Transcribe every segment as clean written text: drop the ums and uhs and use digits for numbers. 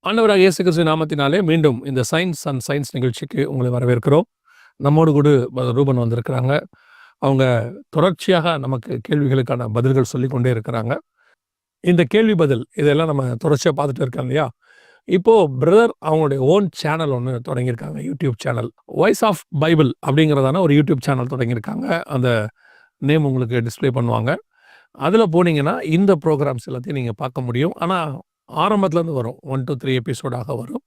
ஆண்டவராகிய இயேசு கிறிஸ்து நாமத்தினாலே மீண்டும் இந்த சயின்ஸ் அண்ட் சயின்ஸ் நிகழ்ச்சிக்கு உங்களை வரவேற்கிறோம். நம்மோடு கூட ரூபன் வந்திருக்கிறாங்க. அவங்க தொடர்ச்சியாக நமக்கு கேள்விகளுக்கான பதில்கள் சொல்லிக்கொண்டே இருக்கிறாங்க. இந்த கேள்வி பதில் இதெல்லாம் நம்ம தொடர்ச்சியாக பார்த்துட்டு இருக்கோம் இல்லையா? இப்போது பிரதர் அவங்களுடைய ஓன் சேனல் ஒன்று தொடங்கியிருக்காங்க, YouTube channel. Voice of Bible அப்படிங்கிறதான ஒரு யூடியூப் சேனல் தொடங்கியிருக்காங்க. அந்த நேம் உங்களுக்கு டிஸ்பிளே பண்ணுவாங்க. அதில் போனீங்கன்னா இந்த ப்ரோக்ராம்ஸ் எல்லாத்தையும் நீங்கள் பார்க்க முடியும். ஆனால் ஆரம்பத்துலேருந்து வரும், 1 to 3 எபிசோடாக வரும்.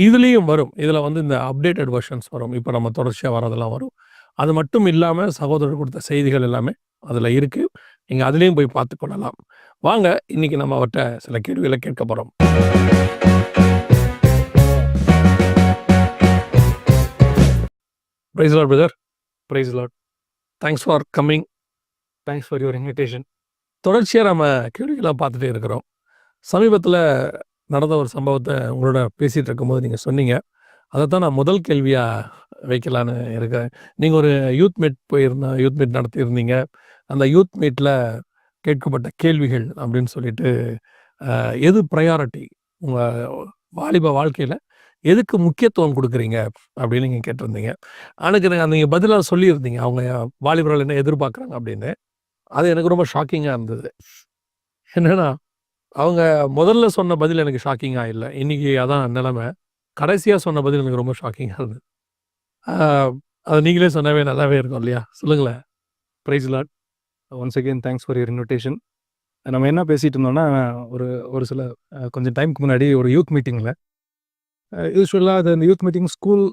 இதுலேயும் வரும், இதில் வந்து இந்த அப்டேட்டட் வெர்ஷன்ஸ் வரும். இப்போ நம்ம தொடர்ச்சியாக வரதெல்லாம் வரும். அது மட்டும் இல்லாமல் சகோதரர் கொடுத்த செய்திகள் எல்லாமே அதில் இருக்குது. நீங்கள் அதுலேயும் போய் பார்த்து கொள்ளலாம். வாங்க, இன்றைக்கி நம்ம அவர்கிட்ட சில கேள்விகளை கேட்க போகிறோம். Praise lord brother. Praise lord. Thanks for coming. Thanks for your invitation. தொடர்ச்சியாக நம்ம கேள்விகளாக பார்த்துட்டே இருக்கிறோம். சமீபத்தில் நடந்த ஒரு சம்பவத்தை உங்களோட பேசிகிட்டு இருக்கும்போது நீங்கள் சொன்னீங்க. அதை தான் நான் முதல் கேள்வியாக வைக்கலான்னு இருக்கேன். நீங்கள் ஒரு யூத் மீட் நடத்தியிருந்தீங்க. அந்த யூத் மீட்டில் கேட்கப்பட்ட கேள்விகள் அப்படின்னு சொல்லிட்டு எது ப்ரையாரிட்டி, உங்கள் வாலிப வாழ்க்கையில் எதுக்கு முக்கியத்துவம் கொடுக்குறீங்க அப்படின்னு நீங்கள் கேட்டிருந்தீங்க. அதுக்கு நீங்கள் பதிலாக சொல்லியிருந்தீங்க அவங்க வாலிபர்கள் என்ன எதிர்பார்க்குறாங்க அப்படின்னு. அது எனக்கு ரொம்ப ஷாக்கிங்காக இருந்தது. என்னென்னா, அவங்க முதல்ல சொன்ன பதில் எனக்கு ஷாக்கிங்காக இல்லை. இன்றைக்கி அதான் நிலைமை. கடைசியாக சொன்ன பதில் எனக்கு ரொம்ப ஷாக்கிங்காக இருந்தது. அது நீங்களே சொன்னாவே நல்லாவே இருக்கும் இல்லையா? சொல்லுங்களேன். Praise lord. Once again thanks for your invitation. நம்ம என்ன பேசிகிட்டு இருந்தோம்னா, ஒரு சில கொஞ்சம் டைமுக்கு முன்னாடி ஒரு யூத் மீட்டிங்கில், யூஸ்வலாக அது அந்த youth meeting school,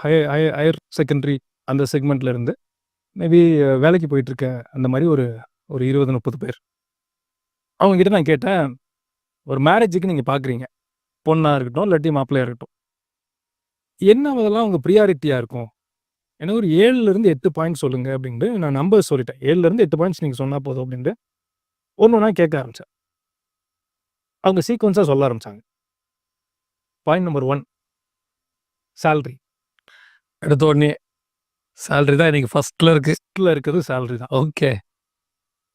higher secondary அந்த செக்மெண்ட்டில் இருந்து மேபி வேலைக்கு போயிட்டுருக்க அந்த மாதிரி ஒரு 20-30 பேர். அவங்கக்கிட்ட நான் கேட்டேன், ஒரு மேரேஜுக்கு நீங்கள் பார்க்குறீங்க, பொண்ணாக இருக்கட்டும் இல்லாட்டி மாப்பிள்ளையாக இருக்கட்டும், என்ன அதெல்லாம் உங்கள் ப்ரியாரிட்டியாக இருக்கும்? எனக்கு ஒரு 7லேருந்து 8 பாயிண்ட்ஸ் சொல்லுங்கள் அப்படின்ட்டு நான் நம்பர் சொல்லிட்டேன். 7லேருந்து 8 பாயிண்ட்ஸ் நீங்கள் சொன்னால் போதும் அப்படின்ட்டு ஒன்று ஒன்றா கேட்க ஆரம்பித்தேன். அவங்க சீக்வன்ஸாக சொல்ல ஆரம்பித்தாங்க. Point number 1, salary. எடுத்த உடனே சேல்ரி தான் இன்றைக்கி ஃபஸ்ட்டில் இருக்கிறது சேல்ரி தான். ஓகே.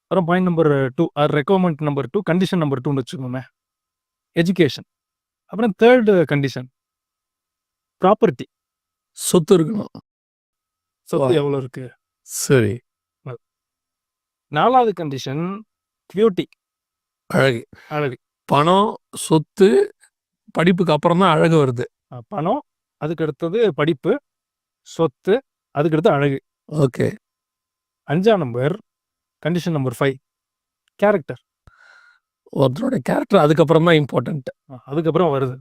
அப்புறம் point number 2, recommend number 2, condition number 2ன்னு வச்சுக்கோமே, எஜுகேஷன். அப்புறம் 3rd கண்டிஷன் ப்ராப்பர்ட்டி, சொத்து இருக்கணும். சொத்து எவ்வளோ இருக்குது. சரி. 4வது கண்டிஷன் பியூட்டி, அழகு. பணம், சொத்து, படிப்புக்கு அப்புறம் தான் அழகு வருது. பணம், அதுக்கு அடுத்தது படிப்பு, சொத்து, அதுக்கு அடுத்து அழகு. ஓகே. 5ஆம் நம்பர் கண்டிஷன் நம்பர் 5, கேரக்டர். ஒருத்தரோட கேரக்டர் அதுக்கப்புறம் தான் இம்பார்ட்டன்ட். அதுக்கப்புறம் வருது.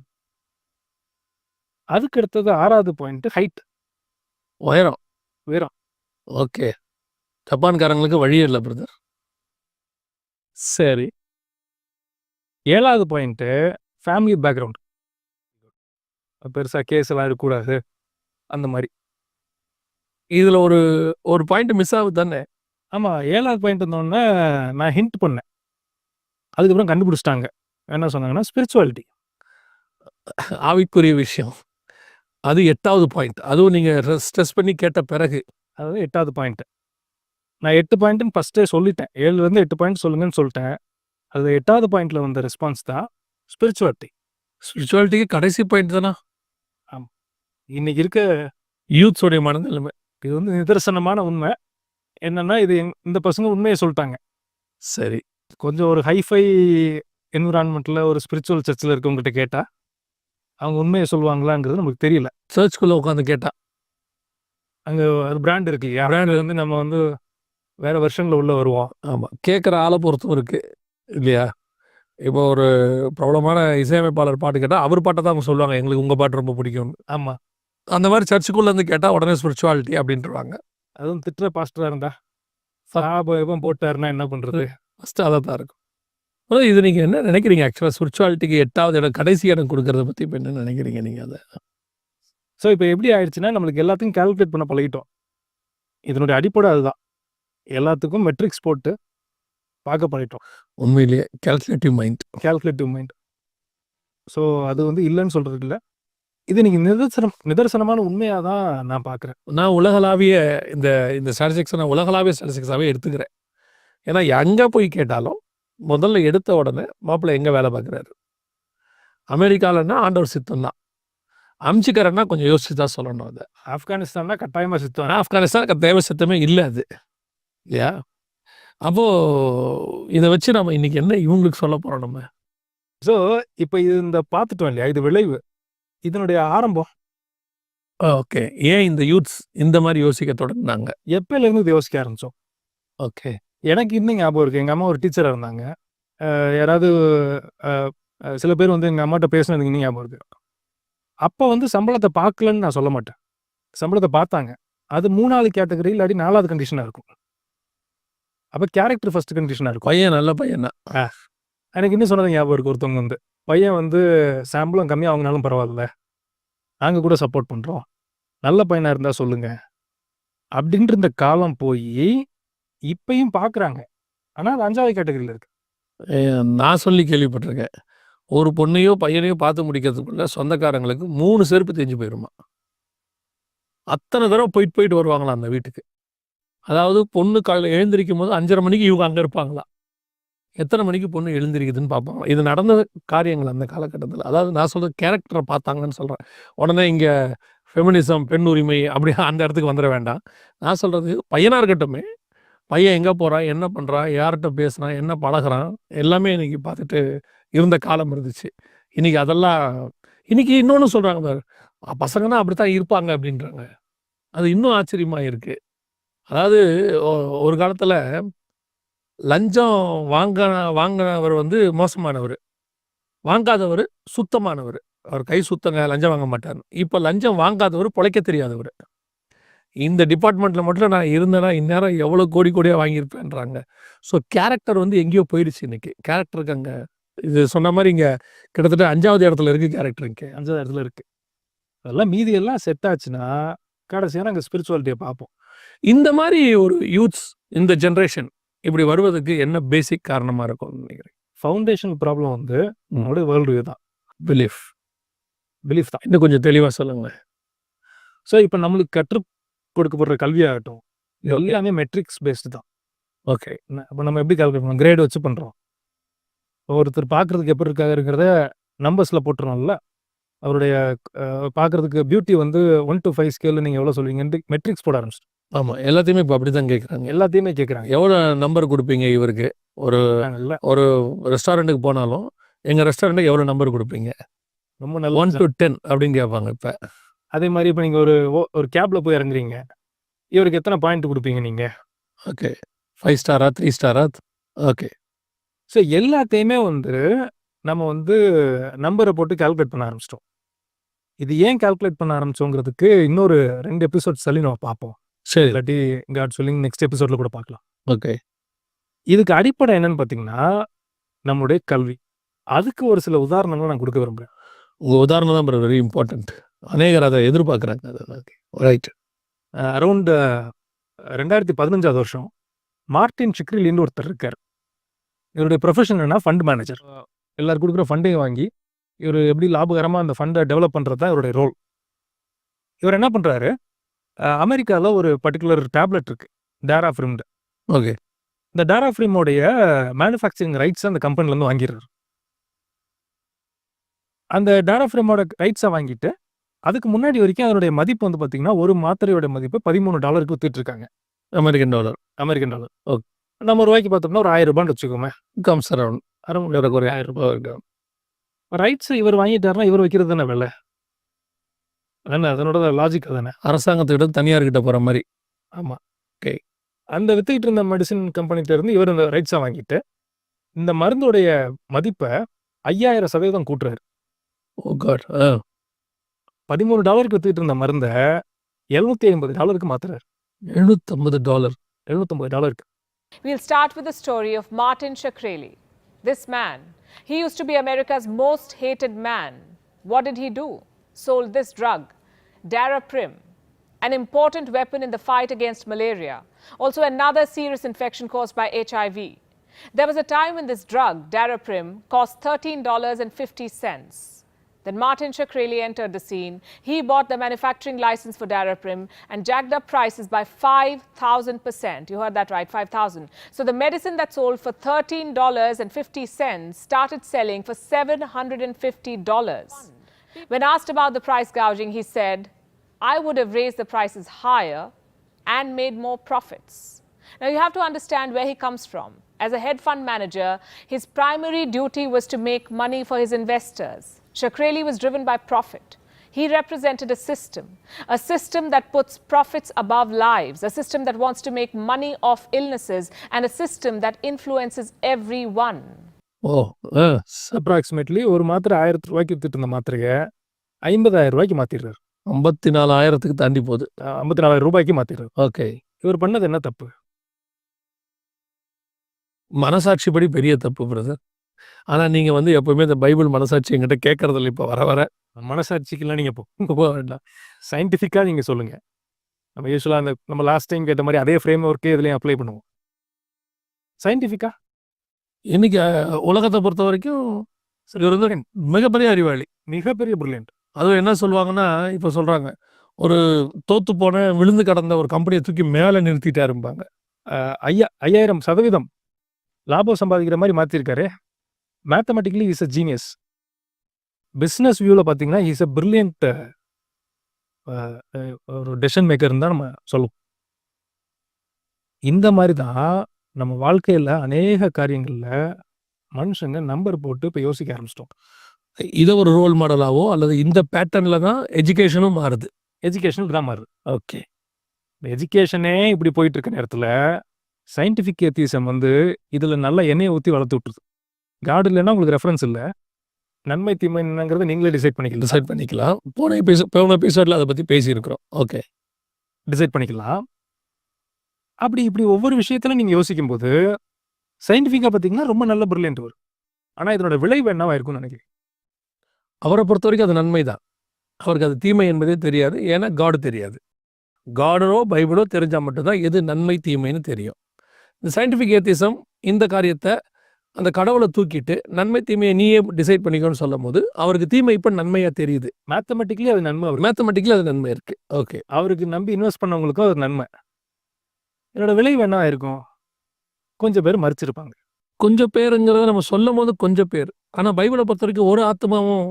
அதுக்கு அடுத்தது 6வது பாயிண்ட் ஹைட், உயரம். ஓகே. ஜப்பான்காரங்களுக்கு வழியே இல்லை பிரதர். சரி. 7வது பாயிண்ட்டு ஃபேமிலி பேக்ரவுண்ட். பெருசாக கேஸ் எல்லாம் இருக்கக்கூடாது அந்த மாதிரி. இதில் ஒரு பாயிண்ட் மிஸ் ஆகுது தானே? ஆமாம். 7வது பாயிண்ட் இருந்தோடனே நான் ஹிண்ட் பண்ணேன். அதுக்கப்புறம் கண்டுபிடிச்சிட்டாங்க. என்ன சொன்னாங்கன்னா, ஸ்பிரிச்சுவாலிட்டி, ஆவிக்குரிய விஷயம். அது 8வது பாயிண்ட். அதுவும் நீங்கள் ஸ்ட்ரெஸ் பண்ணி கேட்ட பிறகு, அதாவது 8வது பாயிண்ட். நான் 8 பாயிண்ட்டுன்னு ஃபஸ்ட்டே சொல்லிட்டேன். 7லேருந்து 8 பாயிண்ட் சொல்லுங்கன்னு சொல்லிட்டேன். அது 8வது பாயிண்டில் வந்த ரெஸ்பான்ஸ் தான் ஸ்பிரிச்சுவாலிட்டி. ஸ்பிரிச்சுவாலிட்டிக்கு கடைசி பாயிண்ட் தானே? ஆமாம். இன்றைக்கி இருக்க யூத்ஸோடைய மனநிலைமை இது வந்து நிதர்சனமான உண்மை. என்னென்னா, இது இந்த பசங்க உண்மையை சொல்லிட்டாங்க. சரி. கொஞ்சம் ஒரு ஹைஃபை என்விரான்மெண்ட்டில் ஒரு ஸ்பிரிச்சுவல் சர்ச்சில் இருக்கவங்ககிட்ட கேட்டால் அவங்க உண்மையை சொல்லுவாங்களாங்கிறது நமக்கு தெரியல. சர்ச்சுக்குள்ளே உட்காந்து கேட்டால் அங்கே அது பிராண்ட் இருக்கு இல்லையா? பிராண்டு வந்து நம்ம வந்து வேறு வருஷங்களில் உள்ளே வருவோம். ஆமாம். கேட்குற ஆளை பொறுத்தும் இருக்குது இல்லையா? இப்போ ஒரு பிரபலமான இசையமைப்பாளர் பாட்டு கேட்டால் அவர் பாட்டை தான் அவங்க சொல்லுவாங்க, எங்களுக்கு உங்கள் பாட்டு ரொம்ப பிடிக்கும்னு. ஆமாம். அந்த மாதிரி சர்ச்சுக்குள்ளேருந்து கேட்டால் உடனே ஸ்பிரிச்சுவாலிட்டி அப்படின்ட்டுருவாங்க. அதுவும் திட்டுற பாஸ்டராக இருந்தால் சாபம் போட்டாருன்னா என்ன பண்ணுறது? ஃபஸ்ட்டு அதை தான் இருக்கும். ஆனால் இது நீங்கள் என்ன நினைக்கிறீங்க? ஆக்சுவலாக ஸ்பிரிச்சுவாலிட்டிக்கு 8வது இடம், கடைசி இடம் கொடுக்கறத பற்றி இப்போ என்ன நினைக்கிறீங்க நீங்கள் அதை? ஸோ இப்போ எப்படி ஆயிடுச்சுன்னா, நம்மளுக்கு எல்லாத்தையும் கால்குலேட் பண்ண பழகிட்டோம். இதனுடைய அடிப்படை அதுதான். எல்லாத்துக்கும் மெட்ரிக்ஸ் போட்டு பார்க்க பண்ணிட்டோம். உண்மையிலேயே கால்குலேட்டிவ் மைண்ட். ஸோ அது வந்து இல்லைன்னு சொல்கிறது இல்லை. இது நீங்கள் நிதர்சனமான உண்மையாக தான் நான் பார்க்குறேன். நான் உலகளாவிய இந்த ஸ்டாட்டிஸ்டிக்ஸை நான் உலகளாவிய ஸ்டாட்டிஸ்டிக்ஸாகவே எடுத்துக்கிறேன். ஏன்னா எங்கே போய் கேட்டாலும் முதல்ல எடுத்த உடனே மாப்பிள்ளை எங்கே வேலை பார்க்குறாரு, அமெரிக்காலன்னா ஆண்டவர் சித்தம் தான். அமிச்சிக்கிறன்னா கொஞ்சம் யோசிச்சு தான் சொல்லணும் அதை. ஆப்கானிஸ்தான்னா கட்டாயமாக சித்தம். ஆனால் ஆப்கானிஸ்தான் தேவ சித்தமே இல்லை அது இல்லையா? அப்போது இதை வச்சு நம்ம இன்னைக்கு என்ன இவங்களுக்கு சொல்ல போகிறோம் நம்ம? ஸோ இப்போ இது இந்த பார்த்துட்டோம் இல்லையா, இது விளைவு, இதனுடைய ஆரம்பம் ஓகே. ஏன் இந்த யூத்ஸ் இந்த மாதிரி யோசிக்க தொடங்கினாங்க? எப்போலேருந்து இது யோசிக்க ஆரம்பித்தோம்? ஓகே. எனக்கு இன்னும் ஞாபகம் இருக்குது, எங்கள் அம்மா ஒரு டீச்சராக இருந்தாங்க. யாராவது சில பேர் வந்து எங்கள் அம்மாட்ட பேசினது இன்னும் ஞாபகம் இருக்குது. அப்போ வந்து சம்பளத்தை பார்க்கலன்னு நான் சொல்ல மாட்டேன், சம்பளத்தை பார்த்தாங்க. அது 3வது கேட்டகரி இல்லாட்டி 4வது கண்டிஷனாக இருக்கும். அப்போ கேரக்டர் ஃபர்ஸ்ட் கண்டிஷனாக இருக்கும். பையன் நல்ல பையன் தான். எனக்கு இன்னும் சொன்னது ஞாபகம் இருக்குது. ஒருத்தவங்க வந்து பையன் வந்து சம்பளம் கம்மியாக வாங்கினாலும் பரவாயில்ல, நாங்கள் கூட சப்போர்ட் பண்ணுறோம், நல்ல பையனாக இருந்தால் சொல்லுங்கள் அப்படின்ற இந்த காலம் போய் இப்பயும் பார்க்குறாங்க. ஆனால் அது 5வது கேட்டகரியில் இருக்கு. நான் சொல்லி கேள்விப்பட்டிருக்கேன், ஒரு பொண்ணையோ பையனையோ பார்த்து முடிக்கிறதுக்குள்ள சொந்தக்காரங்களுக்கு 3 செருப்பு தேஞ்சு போயிருமா. அத்தனை தடவை போயிட்டு வருவாங்களாம் அந்த வீட்டுக்கு. அதாவது பொண்ணு காலையில் எழுந்திரிக்கும் போது 5:30 மணிக்கு இவங்க அங்கே இருப்பாங்களாம். எத்தனை மணிக்கு பொண்ணு எழுந்திருக்குதுன்னு பார்ப்பாங்க. இது நடந்த காரியங்கள் அந்த காலகட்டத்தில். அதாவது நான் சொல்கிறது கேரக்டரை பார்த்தாங்கன்னு சொல்கிறேன். உடனே இங்கே ஃபெமினிசம், பெண் உரிமை அப்படி அந்த இடத்துக்கு வந்துட வேண்டாம். நான் சொல்கிறது பையனாக இருக்கட்டுமே, பையன் எங்கே போகிறான், என்ன பண்ணுறான், யார்கிட்ட பேசுகிறான், என்ன பழகிறான், எல்லாமே இன்றைக்கி பார்த்துட்டு இருந்த காலம் இருந்துச்சு. இன்றைக்கி அதெல்லாம் இன்றைக்கி இன்னொன்று சொல்கிறாங்க பாரு, பசங்கன்னா அப்படி தான் இருப்பாங்க அப்படின்றாங்க. அது இன்னும் ஆச்சரியமாக இருக்குது. அதாவது ஒரு காலத்தில் லஞ்சம் வாங்கினவர் வந்து மோசமானவர், வாங்காதவர் சுத்தமானவர். அவர் கை சுத்தங்க, லஞ்சம் வாங்க மாட்டார். இப்போ லஞ்சம் வாங்காதவர் பிழைக்க தெரியாதவர். இந்த டிபார்ட்மெண்ட்டில் மட்டும் நான் இருந்தேன்னா இந்நேரம் எவ்வளோ கோடியாக வாங்கியிருப்பேன்றாங்க. ஸோ கேரக்டர் வந்து எங்கேயோ போயிடுச்சு இன்றைக்கி. கேரக்டருக்கு அங்கே இது சொன்ன மாதிரி இங்கே கிட்டத்தட்ட 5வது இடத்துல இருக்குது கேரக்டர். இங்கே 5வது இடத்துல இருக்குது. அதெல்லாம் மீதி எல்லாம் செட் ஆச்சுன்னா கடைசியாக நாங்கள் ஸ்பிரிச்சுவாலிட்டியை பார்ப்போம். இந்த மாதிரி ஒரு யூத்ஸ் இந்த ஜென்ரேஷன் இப்படி வருவதற்கு என்ன பேசிக் காரணமாக இருக்கும்னு நினைக்கிறேன்? ஃபவுண்டேஷன் ப்ராப்ளம் வந்து நம்மளுடைய வேர்ல்டு வியூ தான், பிலீஃப் தான். இன்னும் கொஞ்சம் தெளிவாக சொல்லுங்களேன். ஸோ இப்போ நம்மளுக்கு கற்றுக் கொடுக்கப்படுற கல்வியாகட்டும் எல்லாமே மெட்ரிக்ஸ் பேஸ்டு தான். ஓகே. அப்போ நம்ம எப்படி கால்குலேட் பண்ணோம், கிரேட் வச்சு பண்ணுறோம். ஒருத்தர் பார்க்குறதுக்கு எப்படி இருக்காருங்கிறத நம்பர்ஸில் போட்டுருவோம்ல. அவருடைய பார்க்குறதுக்கு பியூட்டி வந்து 1 to 5 ஸ்கேலில் நீங்கள் எவ்வளோ சொல்லுவீங்கன்ட்டு மெட்ரிக்ஸ் போட ஆரம்பிச்சிட்டோம். ஆமாம், எல்லாத்தையுமே இப்போ அப்படி தான் கேட்குறாங்க. எல்லாத்தையுமே கேட்குறாங்க. எவ்வளோ நம்பர் கொடுப்பீங்க இவருக்கு? ஒரு ரெஸ்டாரண்ட்டுக்கு போனாலும் எங்கள் ரெஸ்டாரண்ட்டுக்கு எவ்வளோ நம்பர் கொடுப்பீங்க? ரொம்ப நல்ல 1 to 10 அப்படின்னு கேட்பாங்க இப்போ. அதே மாதிரி இப்போ நீங்கள் ஒரு கேபில் போய் இறங்குறீங்க, இவருக்கு எத்தனை பாயிண்ட் கொடுப்பீங்க நீங்கள்? ஓகே, 5 ஸ்டாரா 3 ஸ்டாரா? ஓகே. ஸோ எல்லாத்தையுமே வந்து நம்ம வந்து நம்பரை போட்டு கால்குலேட் பண்ண ஆரம்பிச்சிட்டோம். இது ஏன் கால்குலேட் பண்ண ஆரம்பிச்சோங்கிறதுக்கு இன்னொரு 2 எபிசோட்ஸ் சொல்லி நம்ம பார்ப்போம். சரி, இல்லாட்டி காட் சொல்லிங் நெக்ஸ்ட் எபிசோடில் கூட பார்க்கலாம். ஓகே. இதுக்கு அடிப்படை என்னன்னு பார்த்தீங்கன்னா நம்மளுடைய கல்வி. அதுக்கு ஒரு சில உதாரணங்களை நான் கொடுக்க விரும்புகிறேன். உங்கள் உதாரணம் தான் வெரி இம்பார்ட்டண்ட். அநேகர் அதை எதிர்பார்க்குறாங்க. அது ரைட். அரௌண்ட் 2015வது வருஷம் மார்டின் ஷிக்ரிலின்னு ஒருத்தர் இருக்கார். இவருடைய ப்ரொஃபஷன் என்னன்னா ஃபண்ட் மேனேஜர். எல்லாரும் கொடுக்குற ஃபண்டையும் வாங்கி இவர் எப்படி லாபகரமாக அந்த ஃபண்டை டெவலப் பண்ணுறது தான் இவருடைய ரோல். இவர் என்ன பண்ணுறாரு, அமெரிக்காவில் ஒரு பர்டிகுலர் டேப்லெட் இருக்குது, டேராஃப்ரிம்டு. ஓகே. இந்த டேராஃப்ரிமோடைய மேனுஃபேக்சரிங் ரைட்ஸ் அந்த கம்பெனிலேருந்து வாங்கிடுறாரு. அந்த டேராஃப்ரிமோட ரைட்ஸை வாங்கிட்டு அதுக்கு முன்னாடி வரைக்கும் அதனுடைய மதிப்பு வந்து பார்த்தீங்கன்னா ஒரு மாத்திரையோட மதிப்பு $13 வித்துட்டு இருக்காங்க. American dollar. ஓகே. நம்ம ரூபாய்க்கு பார்த்தோம்னா ஒரு $1000 வச்சுக்கோமே. கம்ஸ் அரௌண்ட் ஒரு $1000 இருக்கு. ரைட்ஸ் இவர் வாங்கிட்டாருன்னா இவர் வைக்கிறது தானே விலை. அதானே அதனோட லாஜிக். தானே அரசாங்கத்துக்கிட்ட தனியார்கிட்ட போகிற மாதிரி. ஆமாம். ஓகே. அந்த வித்துக்கிட்டு இருந்த மெடிசின் கம்பெனிகிட்ட இருந்து இவர் இந்த ரைட்ஸை வாங்கிட்டு இந்த மருந்துடைய மதிப்பை 5000% கூட்டுறாரு. ஓ காட். $13 வித்துக்கிட்டு இருந்த மருந்தை $750 மாத்துறாரு. $750. We'll start with the story of Martin Shkreli. This man, he used to be America's most hated man. What did he do? Sold this drug, Daraprim, an important weapon in the fight against malaria, also another serious infection caused by HIV. There was a time when this drug, Daraprim, cost $13.50. Then Martin Shkreli entered the scene. He bought the manufacturing license for Daraprim and jacked up prices by 5,000%. You heard that right, 5,000. So the medicine that sold for $13.50 started selling for $750. When asked about the price gouging, he said, "I would have raised the prices higher and made more profits." Now you have to understand where he comes from. As a hedge fund manager, his primary duty was to make money for his investors. Shkreli was driven by profit. He represented a system that puts profits above lives, a system that wants to make money off illnesses, and a system that influences everyone. ஓ approximately ஒரு மாத்திரை 1000 ரூபாய்க்கு வித்துட்டு இருந்த மாத்திரையை 50,000 ரூபாய்க்கு மாத்திடுறாரு. 54,000க்கு தாண்டி போகுது. 54,000 ரூபாய்க்கு மாத்திடுறாரு. ஓகே. இவர் பண்ணது என்ன தப்பு? மனசாட்சிப்படி பெரிய தப்பு பிரதர். ஆனா நீங்க வந்து எப்பவுமே இந்த பைபிள் மனசாட்சி என்கிட்ட கேட்கறதில்ல இப்ப வர வர. மனசாட்சிக்கெல்லாம் நீங்க போக வேண்டாம். சயின்டிஃபிக்கா நீங்க சொல்லுங்க. நம்ம யூசுவலா நம்ம லாஸ்ட் டைம் கேட்ட மாதிரி அதே ஃப்ரேம் ஒர்க்கே இதுலயும் அப்ளை பண்ணுவோம். சயின்டிஃபிக்கா இன்னைக்கு உலகத்தை பொறுத்த வரைக்கும் இவர் வந்து மிகப்பெரிய அறிவாளி. மிகப்பெரிய பிரில்லியன்ட். அதுவும் என்ன சொல்லுவாங்கன்னா, இப்ப சொல்றாங்க, ஒரு தோத்து போன விழுந்து கடந்த ஒரு கம்பெனியை தூக்கி மேல நிறுத்திட்டாரும்பாங்க. 5000% லாபம் சம்பாதிக்கிற மாதிரி மாத்திருக்காரு. Mathematically is a genius. Business வியூவில் பார்த்தீங்கன்னா இஸ் அ பிரில்லியன்ட் ஒரு டெசிஷன் மேக்கர் தான் நம்ம சொல்லுவோம். இந்த மாதிரி தான் நம்ம வாழ்க்கையில் அநேக காரியங்களில் மனுஷங்க நம்பர் போட்டு இப்போ யோசிக்க ஆரம்பிச்சிட்டோம். இதை ஒரு ரோல் மாடலாவோ அல்லது இந்த பேட்டர்ன்ல தான் எஜுகேஷனும் மாறுது. எஜுகேஷனுக்கு தான் மாறுது. ஓகே. இந்த எஜுகேஷனே இப்படி போயிட்டு இருக்க நேரத்தில் சயின்டிஃபிக் ஏத்திசம் வந்து இதில் நல்லா எண்ணெயை ஊற்றி வளர்த்து விட்டுருது. காட் இல்லைன்னா உங்களுக்கு ரெஃபரன்ஸ் இல்லை. நன்மை தீமை என்னங்கிறத நீங்களே டிசைட் பண்ணிக்கலாம். போன எபிசோட்ல அதை பற்றி பேசியிருக்கிறோம். ஓகே. டிசைட் பண்ணிக்கலாம். அப்படி இப்படி ஒவ்வொரு விஷயத்துல நீங்கள் யோசிக்கும்போது சயின்டிஃபிக்காக பார்த்தீங்கன்னா ரொம்ப நல்ல பிரில்லியன்ட் வரும். ஆனால் இதனோட விளைவு என்னவா இருக்கும்னு நினைக்கிறேன். அவரை பொறுத்த வரைக்கும் அது நன்மை தான். அவருக்கு அது தீமை என்பதே தெரியாது. ஏன்னா காடு தெரியாது. காடோ பைபிளோ தெரிஞ்சால் மட்டும்தான் எது நன்மை தீமைன்னு தெரியும். இந்த சயின்டிஃபிக் ஏத்திசம் இந்த காரியத்தை அந்த கடவுளை தூக்கிட்டு நன்மை தீமையை நீயே டிசைட் பண்ணிக்கணும்னு சொல்லும் போது அவருக்கு தீமை இப்போ நன்மையாக தெரியுது. மேத்தமெட்டிக்கலி அது நன்மை. மேத்தமெட்டிக்கலி அது நன்மை இருக்கு. ஓகே. அவருக்கு நம்பி இன்வெஸ்ட் பண்ணவங்களுக்கும் அது நன்மை. என்னோட விளைவு என்ன இருக்கும்? கொஞ்சம் பேர் மறிச்சிருப்பாங்க. கொஞ்சம் பேருங்கிறத நம்ம சொல்லும் போது கொஞ்சம் பேர். ஆனால் பைபிளை பொறுத்த வரைக்கும் ஒரு ஆத்மாவும்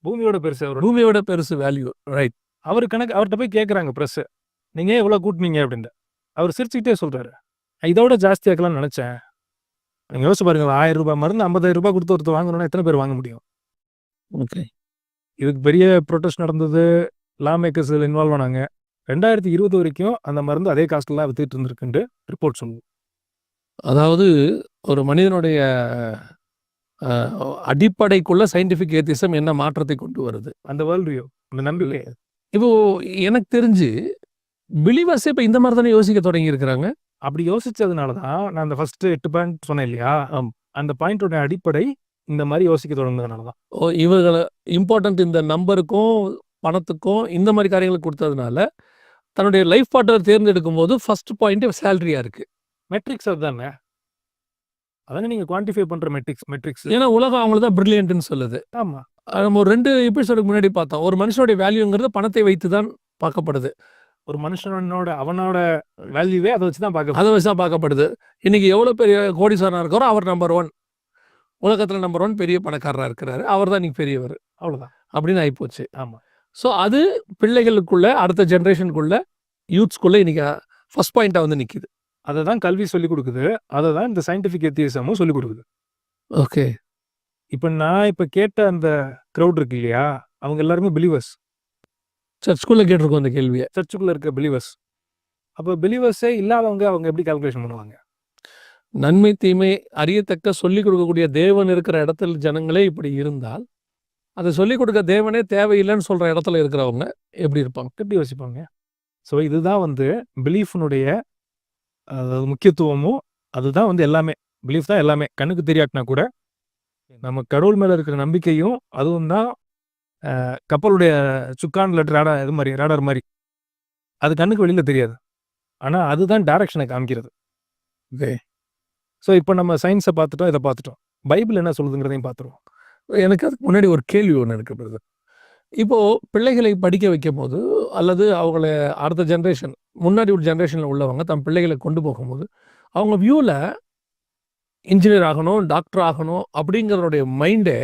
பூமியோட பெருசு. பூமியோட பெருசு வேல்யூ. ரைட். அவர்கிட்ட போய் கேட்குறாங்க ப்ரெஸ், நீங்கள் எவ்வளோ கூட்டினீங்க அப்படின்ட்டு. அவர் சிரிச்சுக்கிட்டே சொல்கிறாரு, இதோட ஜாஸ்தியாக்கலாம்னு நினச்சேன். நீங்கள் யோசிச்சு பாருங்க, 1000 ரூபாய் மருந்து 50,000 ரூபாய் கொடுத்து ஒருத்தர் வாங்கணும்னா எத்தனை பேர் வாங்க முடியும்? ஓகே. இதுக்கு பெரிய ப்ரொட்டஸ்ட் நடந்தது. லா மேக்கர்ஸ் இன்வால்வ் ஆனாங்க. 2020 வரைக்கும் அந்த மருந்து அதே காஸ்ட்லாம் வித்துட்டு இருந்திருக்குன்ட்டு ரிப்போர்ட் சொல்லுவோம். அதாவது ஒரு மனிதனுடைய அடிப்படைக்குள்ள சயின்டிஃபிக் ஏத்திசம் என்ன மாற்றத்தை கொண்டு வருது? அந்த வேர்ல்டு வியூ, அந்த நம்பிக்கை. இப்போ எனக்கு தெரிஞ்சு பிலீவர்ஸ் இப்போ இந்த மாதிரி தானே யோசிக்க தொடங்கி இருக்கிறாங்க. அப்படி யோசிச்சதுனால தான் நான் அந்த ஃபர்ஸ்ட் 8 பாயிண்ட் சொன்னேன் இல்லையா, அந்த பாயிண்டோட அடிப்படை இந்த மாதிரி யோசிக்க தொடங்குனதுனால தான். இவங்களை இம்பார்ட்டன்ட் இந்த நம்பருக்கும் பணத்துக்கும் இந்த மாதிரி காரியங்களுக்கு கொடுத்ததுனால தன்னுடைய லைஃப் பார்ட்னர் தேர்ந்தெடுக்கும் போது ஃபர்ஸ்ட் பாயிண்ட் சேலரியா இருக்கு. மெட்ரிக்ஸ் அதுதானே. அதானே நீங்கள் குவான்டிஃபை பண்ணுற மெட்ரிக்ஸ். ஏன்னா உலகம் அவங்கள தான் பிரில்லியன்ட்னு சொல்லுது. ஆமாம். நம்ம ஒரு 2 எபிசோடுக்கு முன்னாடி பார்த்தோம். ஒரு மனுஷனுடைய வேல்யூங்கிறது பணத்தை வைத்து தான் பார்க்கப்படுது. ஒரு அவனோட வேல்யூவே அதை வச்சு தான் பார்க்கப்படுது. இன்னைக்கு எவ்வளோ பெரிய கோடீஸ்வரனாக இருக்காரோ அவர் நம்பர் 1, உலகத்தில் நம்பர் 1 பெரிய பணக்காரராக இருக்கிறாரு. அவர் தான் இன்னைக்கு பெரியவர். அவ்வளோதான் அப்படின்னு ஆகிப்போச்சு. ஆமாம். ஸோ அது பிள்ளைகளுக்குள்ள, அடுத்த ஜென்ரேஷனுக்குள்ள, யூத்ஸ்குள்ள இன்னைக்கு ஃபர்ஸ்ட் பாயிண்டாக வந்து நிற்கிது. அதை தான் கல்வி சொல்லிக் கொடுக்குது. அதை தான் இந்த சயின்டிஃபிக் ஏத்திசமும் சொல்லிக் கொடுக்குது. ஓகே. இப்போ கேட்ட அந்த க்ரௌட் இருக்கு இல்லையா, அவங்க எல்லாருமே பிலீவர்ஸ். சர்ச்சுக்குள்ளே கேட்டிருக்கோம் அந்த கேள்வியை. சர்ச்சுக்குள்ளே இருக்க பிலீவர்ஸ். அப்போ பிலீவர்ஸே இல்லாதவங்க அவங்க எப்படி கால்குலேஷன் பண்ணுவாங்க? நன்மை தீமை அறியத்தக்க சொல்லிக் கொடுக்கக்கூடிய தேவன் இருக்கிற இடத்துல ஜனங்களே இப்படி இருந்தால், அதை சொல்லிக் கொடுக்க தேவனே தேவையில்லைன்னு சொல்கிற இடத்துல இருக்கிறவங்க எப்படி இருப்பாங்க? எப்படி யோசிப்பாங்க? ஸோ இதுதான் வந்து பிலீஃப்னுடைய முக்கியத்துவமும். அதுதான் வந்து எல்லாமே. பிலீஃப் தான் எல்லாமே. கண்ணுக்கு தெரியாட்டினா கூட நம்ம கடவுள் மேலே இருக்கிற நம்பிக்கையும் அதுவும் தான் கப்பலுடைய சுக்கான்ல ரேடார் மாதிரி. அது கண்ணுக்கு வெளியில் தெரியாது. ஆனால் அதுதான் டைரக்ஷனை காமிக்கிறது. ஓகே. ஸோ இப்போ நம்ம சயின்ஸை பார்த்துட்டோம், இதை பார்த்துட்டோம். பைபிள் என்ன சொல்லுதுங்கிறதையும் பார்த்துருவோம். எனக்கு அதுக்கு முன்னாடி ஒரு கேள்வி ஒன்று இருக்கு பிரதர். இப்போ பிள்ளைகளை படிக்க வைக்கும்போது, அல்லது அவங்கள அடுத்த ஜெனரேஷன் முன்னாடி ஒரு ஜெனரேஷன்ல உள்ளவங்க தம் பிள்ளைகள கொண்டு போகும்போது, அவங்க வியூல இன்ஜினியர் ஆகணும், டாக்டர் ஆகணும் அப்படிங்கிறவருடைய மைண்டே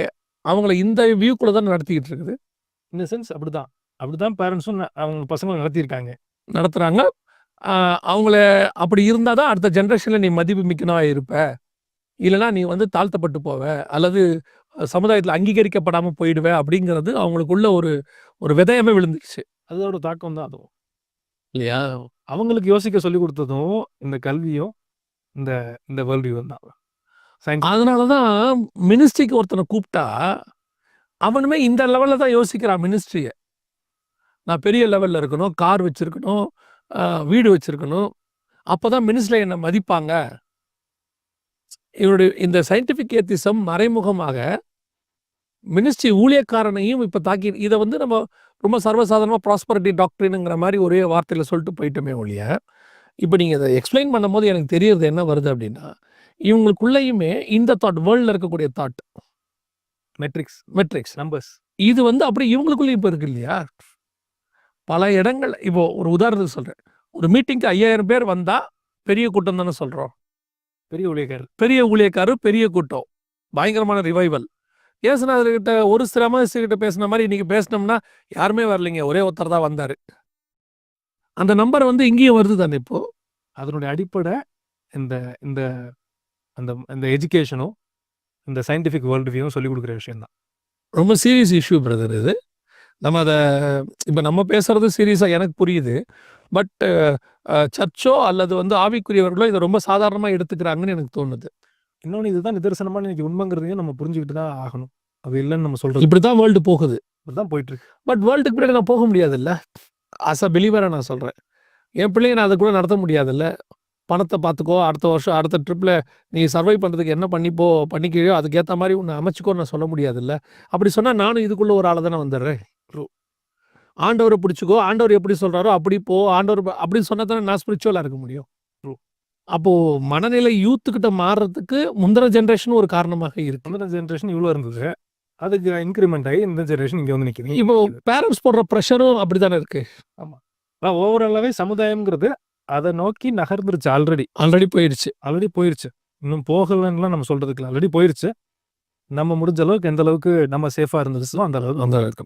அவங்கள இந்த வியூக்குள்ள தான் நடத்திக்கிட்டு இருக்குது. இந்த சென்ஸ் அப்படிதான். அப்படிதான் பேரண்ட்ஸும் அவங்க பசங்கள நடத்தியிருக்காங்க. நடத்துறாங்க. அ அவங்கள அப்படி இருந்தா தான் அடுத்த ஜெனரேஷன்ல நீ மதிப்பு மிக்கனவா இருப்ப. இல்லன்னா நீ வந்து தாழ்த்தப்பட்டு போவ. அல்லது சமுதாயத்துல அங்கீகரிக்கப்படாம போயிடுவ அப்படிங்கிறது அவங்களுக்குள்ள ஒரு ஒரு விதயமே விழுந்துருச்சு. அதோட தாக்கம் தான் அதுவும். இல்லையா? அவங்களுக்கு யோசிக்க சொல்லிக் குடுத்ததும் இந்த கல்வியும், இந்த இந்த வேர்ல்ட் வியூவும் தான். சயின்ஸ் அதனால தான் மினிஸ்ட்ரிக்கு ஒருத்தன கூப்பிட்டா, அவனுமே இந்த லெவல்ல தான் யோசிக்கிறான் மினிஸ்ட்ரிய. நான் பெரிய லெவல்ல இருக்கணும், கார் வச்சிருக்கணும், வீடு வச்சிருக்கணும். அப்பதான் மினிஸ்ட்ரில என்ன மதிப்பாங்க. இவருடைய இந்த சயின்டிஃபிக் ஏத்திசம் மறைமுகமாக மினிஸ்ட்ரி ஊழியக்காரனையும் இப்ப தாக்கி இத வந்து நம்ம ரொம்ப சர்வசாதாரணமா ப்ராஸ்பரிட்டி டாக்ட்ரின்ங்கிற மாரி ஒரே வார்த்தையில சொல்லிட்டு போயிட்டோமே ஒழிய, இப்ப நீங்க இத எக்ஸ்ப்ளைன் பண்ணும்போது எனக்கு தெரியறது என்ன வருது அப்படின்னா, இவங்களுக்குள்ளயுமே இந்த தாட் வேர்ல்ட்ல இருக்கக்கூடிய தாட் மெட்ரிக்ஸ் நம்பர்ஸ். இது வந்து அப்படியே இவங்களுக்குள்ளயும் இப்ப இருக்கு இல்லையா? பல இடங்கள்ல இப்போ ஒரு உதாரணத்துக்கு சொல்றேன். ஒரு மீட்டிங்க்கு 5000 பேர் வந்தா பெரிய கூட்டம் தானே சொல்றோம். பெரிய ஊழியக்காரர். பெரிய ஊழியக்காரர், பெரிய கூட்டம். பயங்கரமான ரிவைவல். இயேசுநாதர்கிட்ட ஒரு கிட்ட பேசின மாரி இன்னைக்கு பேசினோம்னா, யாருமே வரலைங்க. ஒரே ஒருத்தர் தான் வந்தாரு. அந்த நம்பர் வந்து இங்கேயும் வருது தானே இப்போ. அதனுடைய அடிப்படை இந்த இந்த அந்த இந்த எஜுகேஷனும், இந்த சயின்டிஃபிக் வேர்ல்ட் வியூவும் சொல்லிக் குடுக்குற விஷயம் தான். ரொம்ப சீரியஸ் இஷ்யூ பிரதர் இது. நம்ம அத இப்ப நம்ம பேசுறது சீரியஸா எனக்கு புரியுது. பட் சர்ச்சோ அல்லது வந்து ஆவிக்குரியவர்களோ இத ரொம்ப சாதாரணமா எடுத்துக்கிறாங்கன்னு எனக்கு தோணுது. இன்னொன்னு இதுதான் நிதர்சனமான இன்னைக்கு உண்மைங்கிறதையும் நம்ம புரிஞ்சுக்கிட்டு தான் ஆகணும். அது இல்லன்னு நம்ம சொல்றது. இப்படித்தான் வேர்ல்டு போகுது. இப்படிதான் போயிட்டு இருக்கு. பட் வேர்ல்டுக்கு பின்னாடி நான் போக முடியாதுல்ல. ஆஸ் அ பிலீவரா நான் சொல்றேன். என் பிள்ளைய நான் அத கூட நடத்த முடியாதுல்ல. பணத்த பார்த்துக்கோ, அடுத்த வருஷம் அடுத்த ட்ரிப்ல நீ சர்வைவ் பண்றதுக்கு என்ன பண்ணிக்கிறியோ அதுக்கேத்த மாரி உன்ன அமைச்சுக்கோன்னு நான் சொல்ல முடியாதுல்ல. அப்படி சொன்னா நானும் இதுக்குள்ள ஒரு ஆளா தானே வந்துடுறேன். ஆண்டவர புடிச்சுக்கோ, ஆண்டவர் எப்படி சொல்றாரோ அப்படி போ, ஆண்டவர் அப்படின்னு சொன்னா தானே நான் ஸ்பிரிச்சுவலா இருக்க முடியும். அப்போ மனநிலை யூத் கிட்ட மாறுறதுக்கு முந்தின ஜெனரேஷன் ஒரு காரணமாக இருக்கு. முந்தின ஜெனரேஷன் இவ்வளோ இருந்தது. அதுக்கு இன்கிரிமெண்ட் ஆகி இந்த ஜெனரேஷன் இங்க வந்து நிக்குது. இப்போ பேரண்ட்ஸ் போடுற பிரஷரும் அப்படித்தானே இருக்கு. ஆமா. ஓவராலாவே சமுதாயம்ங்கிறது அத நோக்கி நகர்ந்துருச்சு. ஆல்ரெடி போயிடுச்சு. இன்னும் போகலன்னுலாம் நம்ம சொல்றதுக்கு இல்ல. ஆல்ரெடி போயிருச்சு. நம்ம முடிஞ்ச அளவுக்கு எந்த அளவுக்கு நம்ம சேஃபா இருந்துச்சோ அந்த அளவுக்கு.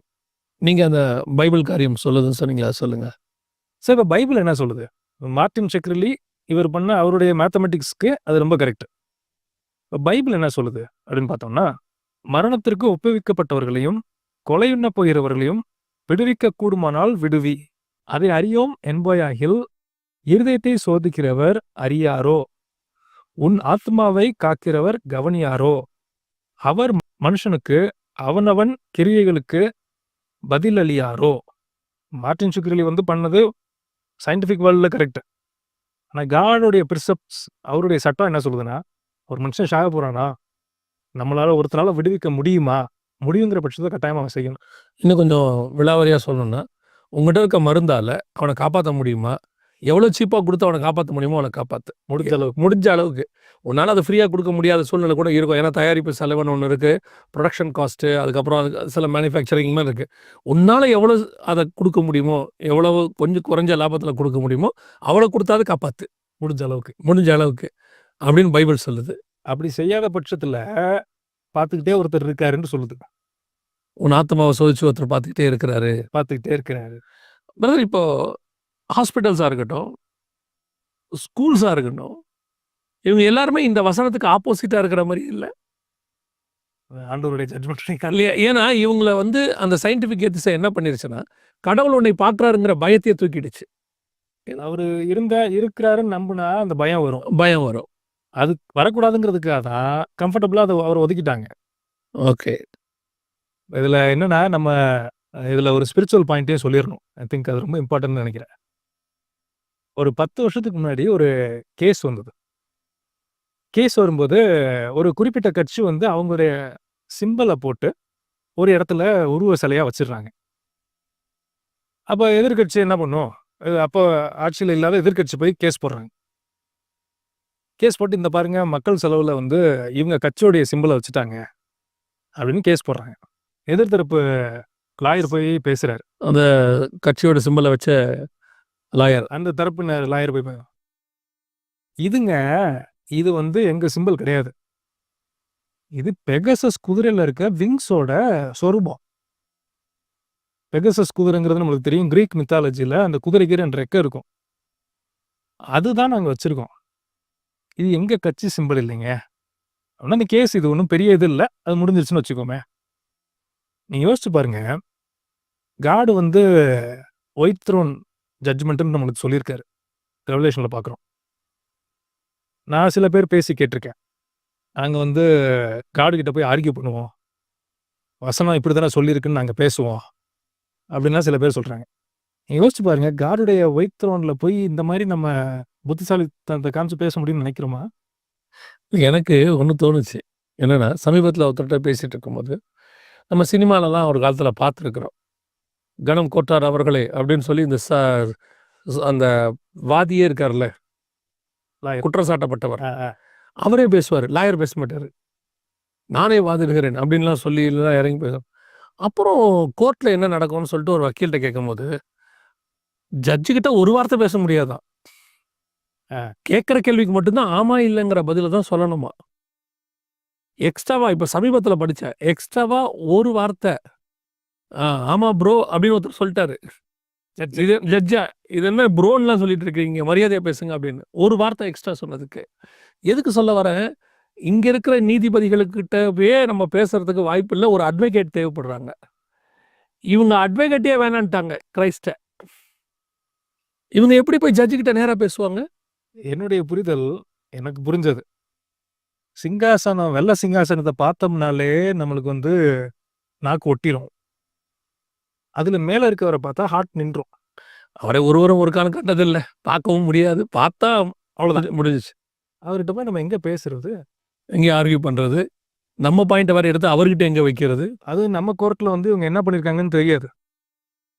நீங்க அந்த பைபிள் காரியம் சொல்லுதுன்னு சொன்னீங்களா? சொல்லுங்க. சரி, இப்ப பைபிள் என்ன சொல்லுது? மார்ட்டின் ஷெக்ரிலி இவர் பண்ண அவருடைய மேத்தமெட்டிக்ஸ்க்கு அது ரொம்ப கரெக்ட். பைபிள் என்ன சொல்லுது அப்படின்னு பார்த்தோம்னா, மரணத்திற்கு ஒப்புவிக்கப்பட்டவர்களையும் கொலையுண்ண போகிறவர்களையும் விடுவிக்க கூடுமானால் விடுவி, அதை அறியோம் என்பாயாகில் இருதயத்தை சோதிக்கிறவர் அறியாரோ, உன் ஆத்மாவை காக்கிறவர் கவனியாரோ, அவர் மனுஷனுக்கு அவனவன் கிரியைகளுக்கு பதிலளியாரோ. மார்ட்டின் ஷெக்ரிலி வந்து பண்ணது சயின்டிஃபிக் வேர்ல்ட்ல கரெக்ட். ஆனா காடோடைய பிரிசெப்ட்ஸ், அவருடைய சட்டம் என்ன சொல்லுதுன்னா, ஒரு மனுஷன் சாக போறானா, நம்மளால ஒருத்தனால விடுவிக்க முடியுங்கிற பட்சத்தை கட்டாயமா அவன் செய்யணும். இன்னும் கொஞ்சம் விலாவரியா சொல்லணும்னா, உங்ககிட்ட இருக்க மருந்தால அவனை காப்பாத்த முடியுமா? எவ்வளோ சீப்பா குடுத்து அவன காப்பாத்த முடியுமோ அவன காப்பாத்து. முடிஞ்ச அளவுக்கு. உன்னால அத ஃப்ரீயா குடுக்க முடியாத சூழ்நிலை கூட இருக்கும். ஏன்னா தயாரிப்பு செலவுன்னு ஒண்ணு இருக்கு. புரொடக்ஷன் காஸ்ட், அதுக்கப்புறம் சில மேனுஃபேக்சரிங் மாரி இருக்கு. உன்னால எவ்வளோ அத குடுக்க முடியுமோ, எவ்வளவு கொஞ்சம் குறைஞ்ச லாபத்துல குடுக்க முடியுமோ, அவ்வளோ குடுத்தாவது காப்பாத்து. முடிஞ்ச அளவுக்கு. அப்படின்னு பைபிள் சொல்லுது. அப்படி செய்யாத பட்சத்துல பார்த்துக்கிட்டே ஒருத்தர் இருக்காருன்னு சொல்லுது. உன் ஆத்மாவை சோதிச்சு ஒருத்தர் பார்த்துக்கிட்டே இருக்கிறாரு. பிரதர் இப்போ ஹாஸ்பிட்டல்ஸா இருக்கட்டும், ஸ்கூல்ஸா இருக்கட்டும், இவங்க எல்லாருமே இந்த வசனத்துக்கு ஆப்போசிட்டா இருக்கிற மாரி இல்ல. ஆண்டவருடைய ஜட்ஜ்மெண்ட் இல்லையா? ஏன்னா இவங்கள வந்து அந்த சயின்டிஃபிக் எத்திக்ஸ் என்ன பண்ணிருச்சுன்னா, கடவுள் உன்னை பார்க்கிறாருங்கிற பயத்தையே தூக்கிடுச்சு. அவரு இருக்கிறாருன்னு நம்புனா அந்த பயம் வரும். அது வரக்கூடாதுங்கிறதுக்காக தான் கம்ஃபர்டபுளா அதை அவர் ஒதுக்கிட்டாங்க. ஓகே. இதுல என்னன்னா, நம்ம இதுல ஒரு ஸ்பிரிச்சுவல் பாயிண்ட்டே சொல்லிடணும். ஐ திங்க் அது ரொம்ப இம்பார்ட்டன்ட்னு நினைக்கிறேன். ஒரு 10 வருஷத்துக்கு முன்னாடி ஒரு கேஸ் வந்தது. கேஸ் வரும்போது ஒரு குறிப்பிட்ட கட்சி வந்து அவங்களுடைய சிம்பலை போட்டு ஒரு இடத்துல உருவ சிலையா வச்சிடுறாங்க. அப்ப எதிர்க்கட்சி என்ன பண்ணும்? அப்போ ஆட்சியில் இல்லாத எதிர்க்கட்சி போய் கேஸ் போடுறாங்க. கேஸ் போட்டு இந்த பாருங்க, மக்கள் செலவுல வந்து இவங்க கட்சியோடைய சிம்பலை வச்சுட்டாங்க அப்படின்னு கேஸ் போடுறாங்க. எதிர்த்தரப்பு லாயர் போய் பேசுறாரு. அந்த கட்சியோட சிம்பலை வச்ச லாயர். அந்த தரப்பினர் லாயர் போய் இதுங்க இது வந்து எங்க சிம்பிள் கிடையாது. இது பெகசஸ் குதிரையில இருக்க விங்ஸோட சொரூபம். பெகசஸ் குதிரைங்கிறது நம்மளுக்கு தெரியும். கிரீக் மித்தாலஜில அந்த குதிரைக்கு 2 ரெக்கை இருக்கும். அதுதான் நாங்க வச்சிருக்கோம். இது எங்க கட்சி சிம்பிள் இல்லைங்க. அப்படின்னா இந்த கேஸ் இது ஒன்றும் பெரிய இது இல்லை. அது முடிஞ்சிருச்சுன்னு வச்சுக்கோமே. நீங்க யோசிச்சு பாருங்க. காடு வந்து ஒயிட் த்ரோன் ஜட்ஜ்மெண்ட்னு நம்மளுக்கு சொல்லியிருக்காரு. ரெவலேஷன்ல பார்க்குறோம். நான் சில பேர் பேசி கேட்டிருக்கேன். நாங்க வந்து காடு கிட்ட போய் ஆர்கியூ பண்ணுவோம். வசனம் இப்படி தானே சொல்லியிருக்குன்னு நாங்கள் பேசுவோம் அப்படின்லாம் சில பேர் சொல்கிறாங்க. நீங்கள் யோசிச்சு பாருங்க. காடுடைய ஒயிட் த்ரோனில் போய் இந்த மாதிரி நம்ம புத்திசாலித்தனத்தை காமிச்சு பேச முடியும்னு நினைக்கிறோமா? எனக்கு ஒன்று தோணுச்சு. என்னென்னா, சமீபத்தில் ஒருத்தர்கிட்ட பேசிகிட்டு இருக்கும்போது, நம்ம சினிமாலலாம் ஒரு காலத்தில் பார்த்துருக்குறோம். கணம் கோட்டார் அவர்களே அப்படின்னு சொல்லி இந்த அந்த வாதியே இருக்கார்ல, குற்றம் சாட்டப்பட்டவர், அவரே பேசுவார். லாயர் பேச மாட்டார். நானே வாதிடுகிறேன் அப்படின்லாம் சொல்லி எல்லாம் இறங்கி பேசுவோம். அப்புறம் கோர்ட்டில் என்ன நடக்கும்னு சொல்லிட்டு ஒரு வக்கீல்கிட்ட கேட்கும்போது, ஜட்ஜுக்கிட்ட ஒரு வார்த்தை பேச முடியாதான். கேட்குற கேள்விக்கு மட்டும்தான் ஆமா இல்லைங்கிற பதில தான் சொல்லணுமா. எக்ஸ்ட்ராவா இப்போ சமீபத்தில் படித்தேன். எக்ஸ்ட்ராவா ஒரு வார்த்தை ஆமா ப்ரோ அப்படின்னு ஒருத்தர் சொல்லிட்டாரு. ஜட்ஜா இது என்ன ப்ரோன்லாம் சொல்லிட்டு இருக்கீங்க, மரியாதையாக பேசுங்க அப்படின்னு ஒரு வார்த்தை எக்ஸ்ட்ரா சொன்னதுக்கு. எதுக்கு சொல்ல வரேன், இங்கே இருக்கிற நீதிபதிகளுக்கிட்டவே நம்ம பேசுறதுக்கு வாய்ப்பு இல்லை. ஒரு அட்வொகேட் தேவைப்படுறாங்க. இவங்க அட்வொகேட்டே வேணான்ட்டாங்க கிரைஸ்ட. இவங்க எப்படி போய் ஜட்ஜு கிட்ட நேராக பேசுவாங்க? என்னுடைய புரிதல் எனக்கு புரிஞ்சது. சிங்காசனம், வெள்ளை சிங்காசனத்தை பார்த்தோம்னாலே நம்மளுக்கு வந்து நாக்கு ஒட்டிடும். அதுல மேல இருக்கவரை பார்த்தா ஹார்ட் நின்றும். அவரை ஒருவரும் ஒரு காலம் கண்டதில்லை, பார்க்கவும் முடியாது. பார்த்தா அவ்வளோதான், முடிஞ்சிச்சு. அவர்கிட்ட போய் நம்ம எங்க பேசுறது, எங்கே ஆர்கியூ பண்ணுறது, நம்ம பாயிண்ட்டை வரை எடுத்து அவர்கிட்ட எங்கே வைக்கிறது? அது நம்ம கோர்ட்டில் வந்து இவங்க என்ன பண்ணியிருக்காங்கன்னு தெரியாது.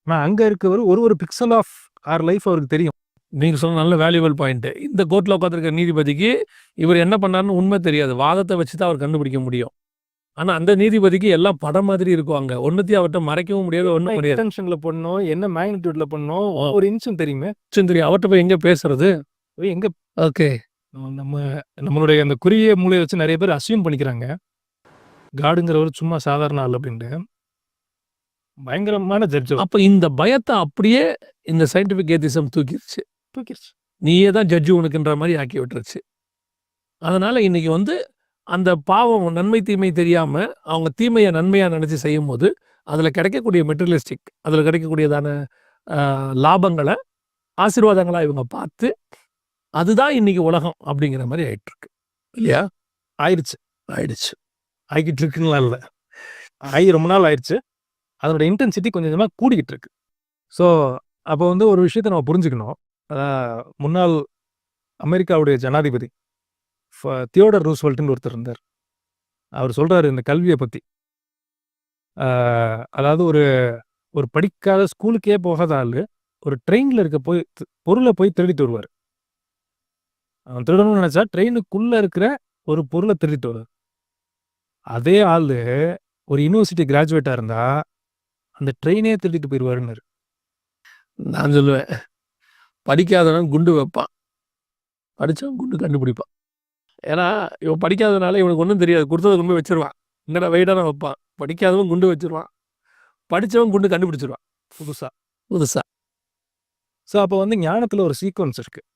நான் அங்கே இருக்கவர் ஒரு பிக்சல் ஆஃப் ஆர் லைஃப் அவருக்கு தெரியும். நீங்கள் சொன்ன நல்ல வேல்யூபிள் பாயிண்ட்டு. இந்த கோர்ட்டில் உட்காந்துருக்க நீதிபதிக்கு இவர் என்ன பண்ணாருன்னு உண்மை தெரியாது. வாதத்தை வச்சு தான் அவர் கண்டுபிடிக்க முடியும். ஆனால் அந்த நீதிபதிக்கு எல்லாம் படம் மாதிரி இருக்குவாங்க. ஒன்றுத்தையும் அவர்கிட்ட மறைக்கவும் முடியாது, ஒன்றும் முடியாது. எக்ஸ்டென்ஷனில் பண்ணோம், என்ன மேக்னிடியூட்ல பண்ணோம், ஒரு இன்ச்சும் தெரியுமே. தெரியும். அவர்கிட்ட போய் எங்கே பேசுறது? போய் எங்கே? ஓகே, நம்மளுடைய அந்த குறுகிய மூளையை வச்சு நிறைய பேர் அசியூம் பண்ணிக்கிறாங்க காடுங்கிறவர் சும்மா சாதாரண ஆள் அப்படின்ட்டு. பயங்கரமான ஜட்ஜ். அப்போ இந்த பயத்தை அப்படியே இந்த சயின்டிஃபிக் ஏத்திசம் தூக்கிடுச்சு. நீயே தான் ஜட்ஜு உனக்குன்ற மாதிரி ஆக்கி விட்டுருச்சு. அதனால இன்னைக்கு வந்து அந்த பாவம் நன்மை தீமை தெரியாம அவங்க தீமையை நன்மையா நினைச்சு செய்யும் போது அதுல கிடைக்கக்கூடிய மெட்டீரியலிஸ்டிக், அதுல கிடைக்கக்கூடியதான லாபங்களை ஆசீர்வாதங்களா இவங்க பார்த்து அதுதான் இன்னைக்கு உலகம் அப்படிங்கிற மாதிரி ஆயிட்டு இருக்கு இல்லையா? ஆயிடுச்சு ஆகிட்டு இருக்குங்களா? இல்லை, ரொம்ப நாள் ஆயிடுச்சு. அதோட இன்டென்சிட்டி கொஞ்சம் கொஞ்சமாக கூடிக்கிட்டு இருக்கு. ஸோ அப்போ வந்து ஒரு விஷயத்தை நம்ம புரிஞ்சுக்கணும். முன்னாள் அமெரிக்காவுடைய ஜனாதிபதி தியோடர் ரூஸ்வெல்ட்னு ஒருத்தர் இருந்தார். அவர் சொல்றாரு இந்த கல்வியை பற்றி. அதாவது ஒரு படிக்காத ஸ்கூலுக்கே போகாத ஆள் ஒரு ட்ரெயினில் இருக்க போய் பொருளை போய் திருடிட்டு வருவார். அவன் திருடணும்னு நினச்சா ட்ரெயினுக்குள்ளே இருக்கிற ஒரு பொருளை திருடிட்டு வருவார். அதே ஆள் ஒரு யூனிவர்சிட்டி கிராஜுவேட்டாக இருந்தால் அந்த ட்ரெயினே திருடிட்டு போயிடுவாருன்னு. நான் சொல்லுவேன், படிக்காதவன் குண்டு வைப்பான், படித்தவன் குண்டு கண்டுபிடிப்பான். ஏன்னா இவன் படிக்காதனால இவனுக்கு ஒன்றும் தெரியாது, கொடுத்ததை கொண்டு போய் வச்சிருவான். என்னடா வெயிட்டான வைப்பான். படிக்காதவன் குண்டு வச்சிருவான், படித்தவன் குண்டு கண்டுபிடிச்சிருவான் புதுசாக. ஸோ அப்போ வந்து ஞானத்தில் ஒரு சீக்வன்ஸ் இருக்குது.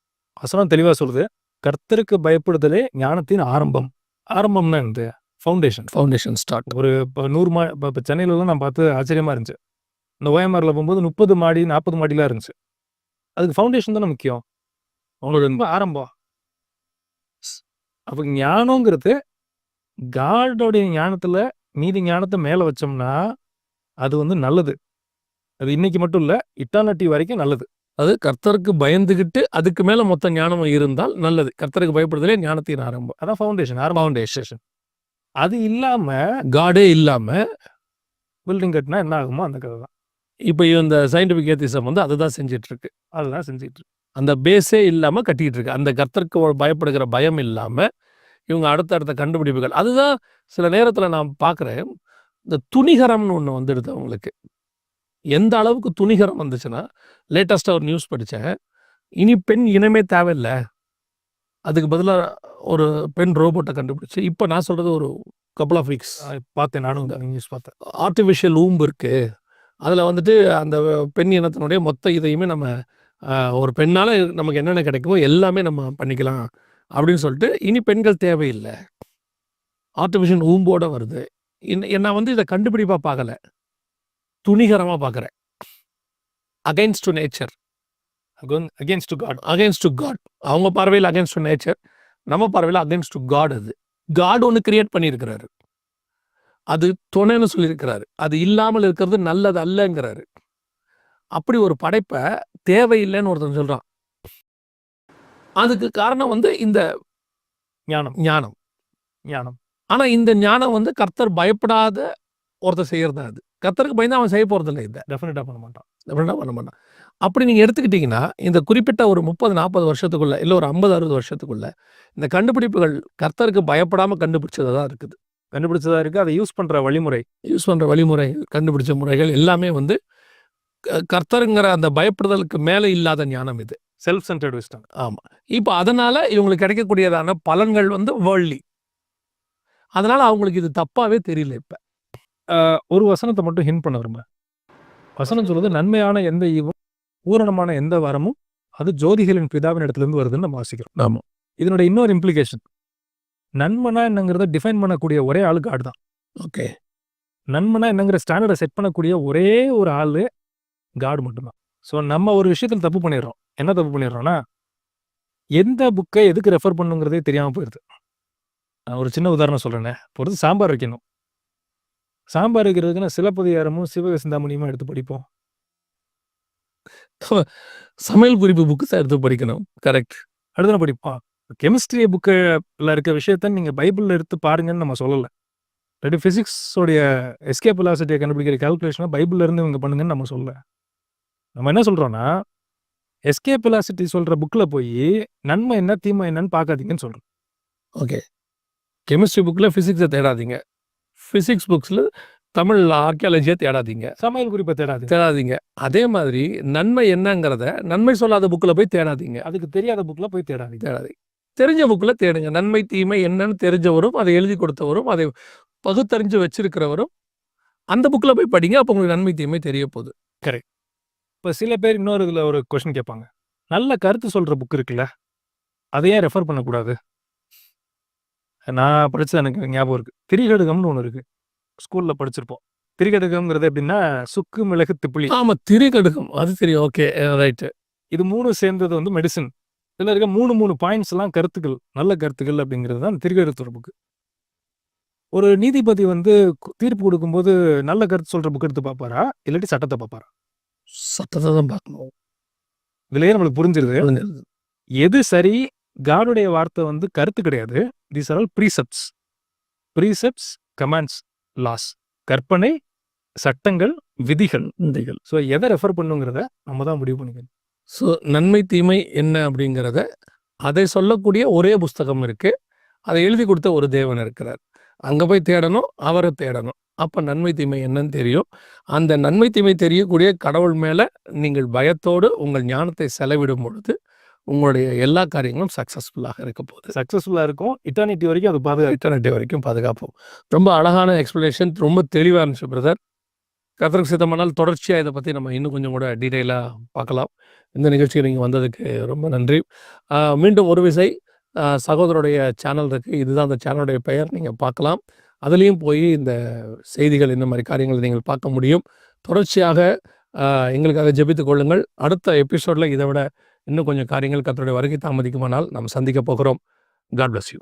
வசனம் தெளிவாக சொல்லுது, கர்த்தருக்கு பயப்படுதலே ஞானத்தின் ஆரம்பம். ஆரம்பம்னா இந்த ஃபவுண்டேஷன் ஸ்டார்ட். ஒரு இப்போ 100 இப்போ சென்னையிலலாம் நான் பார்த்து ஆச்சரியமாக இருந்துச்சு. இந்த ஓஎம்ஆரில் போகும்போது 30 மாடி 40 மாடிலாம் இருந்துச்சு. அதுக்கு ஃபவுண்டேஷன் தானே முக்கியம், அவங்களோட ஆரம்பம். அப்போ ஞானங்கிறது காடோடைய ஞானத்தில் மீதி ஞானத்தை மேலே வச்சோம்னா அது வந்து நல்லது. அது இன்னைக்கு மட்டும் இல்லை, இட்டாலிட்டி வரைக்கும் நல்லது. அது கர்த்தருக்கு பயந்துகிட்டு அதுக்கு மேலே மொத்த ஞானம் இருந்தால் நல்லது. கர்த்தருக்கு பயப்படுதலே ஞானத்தின் ஆரம்பம். அதான் ஃபவுண்டேஷன். அது இல்லாமல் காடே இல்லாமல் பில்டிங் கட்டினா என்ன ஆகுமோ அந்த கதை தான். இப்போ இந்த சயின்டிஃபிக் ஏத்திசம் வந்து அதுதான் செஞ்சிட்டு இருக்கு. அந்த பேஸே இல்லாமல் கட்டிக்கிட்டு இருக்கு. அந்த கர்த்தருக்கு பயப்படுகிற பயம் இல்லாமல் இவங்க அடுத்தடுத்த கண்டுபிடிப்புகள். அதுதான் சில நேரத்தில் நான் பார்க்குறேன், இந்த துணிகரம்னு ஒன்று வந்துடுது அவங்களுக்கு. எந்த அளவுக்கு துணிகரம் வந்துச்சுன்னா, லேட்டஸ்ட்டா ஒரு நியூஸ் படிச்சேன். இனி பெண் இனமே தேவையில்ல. அதுக்கு பதிலா ஒரு பெண் ரோபோட்ட கண்டுபிடிச்சு, இப்ப நான் சொல்றது ஒரு கப்புள் ஆஃப் வீக்ஸ் பார்த்தேன், நானும் நியூஸ் பார்த்தேன். ஆர்ட்டிஃபிஷியல் ஊம்பு இருக்கு. அதுல வந்துட்டு அந்த பெண் இனத்தினுடைய மொத்த இதையுமே நம்ம ஒரு பெண்ணால நமக்கு என்னென்ன கிடைக்குமோ எல்லாமே நம்ம பண்ணிக்கலாம் அப்படின்னு சொல்லிட்டு, இனி பெண்கள் தேவையில்ல. ஆர்ட்டிஃபிஷியல் ஊம்போட வருது. நான் வந்து இத கண்டுபிடிப்பா பார்க்கல. துணிகரமா பார்க்குறேன். Against to nature. Against to God. Against to God. அவங்க பார்வையில அகைன்ஸ்ட் டு நேச்சர். நம்ம பார்வையில அகைன்ஸ்ட் டு காட் அது. காட் ஒண்ணு கிரியேட் பண்ணியிருக்கிறாரு. அது துணைன்னு சொல்லியிருக்கிறாரு. அது இல்லாமல் இருக்கிறது நல்லது அல்லங்கிறாரு. அப்படி ஒரு படைப்ப தேவையில்லைன்னு ஒருத்தன் சொல்றான். அதுக்கு காரணம் வந்து இந்த ஞானம். ஆனா இந்த ஞானம் வந்து கர்த்தர் பயப்படாத ஒருத்தர் செய்யறது அது. கர்த்தருக்கு பயந்து அவன் செய்ய போறதில்லை இத. டெஃபினட்டா பண்ண மாட்டான். அப்படி நீங்க எடுத்துக்கிட்டீங்கன்னா, இந்த குறிப்பிட்ட ஒரு 30, 40 வருஷத்துக்குள்ள, இல்ல ஒரு 50, 60 வருஷத்துக்குள்ள இந்த கண்டுபிடிப்புகள் கர்த்தருக்கு பயப்படாம கண்டுபிடிச்சதா தான் இருக்குது. கண்டுபிடிச்சதா இருக்கு. அதை யூஸ் பண்ற வழிமுறை, கண்டுபிடிச்ச முறைகள் எல்லாமே வந்து கர்த்தருங்கிற அந்த பயப்படுதலுக்கு மேல இல்லாத ஞானம் இது. Self centred wisdom. ஆமா. இப்ப அதனால இவங்களுக்கு கிடைக்கக்கூடியதான பலன்கள் வந்து வேர்ல்ட்லி. அதனால அவங்களுக்கு இது தப்பாவே தெரியல இப்ப. ஒரு வசனத்தை மட்டும் ஹிண்ட் பண்ண விரும்புறேன். வசனம் சொல்லுது, நன்மையான எந்த ஈவும் பூரணமான எந்த வரமும் அது ஜோதிகளின் பிதாவின் இடத்துலேருந்து வருதுன்னு நம்ம வாசிக்கிறோம். ஆமா. இதனுடைய இன்னொரு இம்ப்ளிகேஷன், நன்மனா என்னங்கிறத டிஃபைன் பண்ணக்கூடிய ஒரே ஆளு காட் தான். ஓகே. நன்மனா என்னங்கிற ஸ்டாண்டர்டை செட் பண்ணக்கூடிய ஒரே ஒரு ஆளு காட் மட்டும்தான். ஸோ நம்ம ஒரு விஷயத்தில் தப்பு பண்ணிடுறோம். என்ன தப்பு பண்ணிடுறோம்னா, எந்த புக்கை எதுக்கு ரெஃபர் பண்ணுங்கிறதே தெரியாமல் போயிடுது. நான் ஒரு சின்ன உதாரணம் சொல்கிறேன்னே. பொறுத்து சாம்பார் வைக்கணும். சாம்பார் வைக்கிறதுக்குன்னா சிலப்பதிகாரமும் சிவக சிந்தாமணியுமா எடுத்து படிப்போம். சமையல் குறிப்பு புக்கு தான் எடுத்து படிக்கணும். கரெக்ட். அடுத்து படிப்போம். கெமிஸ்ட்ரி புக்கில் இருக்க விஷயத்த நீங்கள் பைபிளில் எடுத்து பாருங்கன்னு நம்ம சொல்லலை. இல்லாட்டி ஃபிசிக்ஸோடைய எஸ்கேப் வெலாசிட்டியை கண்டுபிடிக்கிற கால்குலேஷனை பைபிளில் இருந்து இவங்க பண்ணுங்கன்னு நம்ம சொல்லலை. நம்ம என்ன சொல்கிறோன்னா, எஸ்கேப் வெலாசிட்டி சொல்கிற புக்கில் போய் நன்மை என்ன தீமை என்னன்னு பார்க்காதீங்கன்னு சொல்கிறோம். ஓகே. கெமிஸ்ட்ரி புக்கில் ஃபிசிக்ஸை தேடாதீங்க. ஃபிசிக்ஸ் புக்ஸில் தமிழ் ஆர்கியாலஜியை தேடாதீங்க. சமையல் குறிப்பை தேடாதீங்க. அதே மாதிரி நன்மை என்னங்கிறத நன்மை சொல்லாத புக்கில் போய் தேடாதீங்க. அதுக்கு தெரியாத புக்கில் போய் தேடாதீங்க. தெரிஞ்ச புக்கில் தேடுங்க. நன்மை தீமை என்னன்னு தெரிஞ்சவரும், அதை எழுதி கொடுத்தவரும், அதை பகுத்தறிஞ்சு வச்சிருக்கிறவரும் அந்த புக்கில் போய் படிங்க. அப்போ உங்களுக்கு நன்மை தீமை தெரிய போகுது. கரெக்ட். இப்போ சில பேர் இன்னொரு இதில் ஒரு கொஸ்டின் கேட்பாங்க, நல்ல கருத்து சொல்கிற புக் இருக்குல்ல, அதை ஏன் ரெஃபர் பண்ணக்கூடாது? நான் படித்தது எனக்கு ஞாபகம் இருக்குது. திரிகடுகம்னு ஒன்று இருக்குது, ஸ்கூலில் படிச்சிருப்போம். திரிகடுகம்ங்கிறது எப்படின்னா, சுக்கு மிளகு திப்புளி. ஆமாம், திரிகடுகம் அது தெரியும். Okay, right. இது 3 சேர்ந்தது வந்து மெடிசன். இதில் இருக்க 3 பாயிண்ட்ஸ்லாம் கருத்துக்கள், நல்ல கருத்துக்கள் அப்படிங்கிறது தான் திரிகடுகத்தோட புக்கு. ஒரு நீதிபதி வந்து தீர்ப்பு கொடுக்கும்போது நல்ல கருத்து சொல்கிற புக் எடுத்து பார்ப்பாரா, இல்லாட்டி சட்டத்தை பார்ப்பாரா? சட்டத்தை தான் பார்க்கணும். இதுலயே நம்மளுக்கு புரிஞ்சிருது எது சரி. காடுடைய வார்த்தை வந்து கருத்து கிடையாது. These are all precepts, commands, laws. கற்பனை, சட்டங்கள், விதிகள். ஸோ எதை ரெஃபர் பண்ணுங்கிறத நம்ம தான் முடிவு பண்ணிக்கணும். ஸோ நன்மை தீமை என்ன அப்படிங்கிறத அதை சொல்லக்கூடிய ஒரே புஸ்தகம் இருக்கு. அதை எழுதி கொடுத்த ஒரு தேவன் இருக்கிறார். அங்கே போய் தேடணும், அவரை தேடணும். அப்போ நன்மை தீமை என்னன்னு தெரியும். அந்த நன்மை தீமை தெரியக்கூடிய கடவுள் மேலே நீங்கள் பயத்தோடு உங்கள் ஞானத்தை செலவிடும் பொழுது உங்களுடைய எல்லா காரியங்களும் சக்ஸஸ்ஃபுல்லாக இருக்க போகுது. சக்ஸஸ்ஃபுல்லாக இருக்கும். இட்டர்னிட்டி வரைக்கும் அது இட்டர்னிட்டி வரைக்கும் பாதுகாப்போம். ரொம்ப அழகான எக்ஸ்பிளனேஷன், ரொம்ப தெளிவாக இருந்துச்சு பிரதர். கர்த்தருக்கு சித்தமானால் தொடர்ச்சியாக இதை பற்றி நம்ம இன்னும் கொஞ்சம் கூட டீட்டெயிலாக பார்க்கலாம். இந்த நிகழ்ச்சிக்கு நீங்கள் வந்ததுக்கு ரொம்ப நன்றி. மீண்டும் ஒரு விசை சகோதரருடைய சேனல் இருக்குது. இதுதான் அந்த சேனலுடைய பெயர். நீங்கள் பார்க்கலாம். அதுலேயும் போய் இந்த செய்திகள், இந்த மாதிரி காரியங்களை நீங்கள் பார்க்க முடியும். தொடர்ச்சியாக எங்களுக்காக ஜெபித்துக் கொள்ளுங்கள். அடுத்த எபிசோடில் இதை விட இன்னும் கொஞ்சம் காரியங்கள் கர்த்தருடைய வருகை தாமதிக்குமானால் நாம் சந்திக்க போகிறோம். God bless you.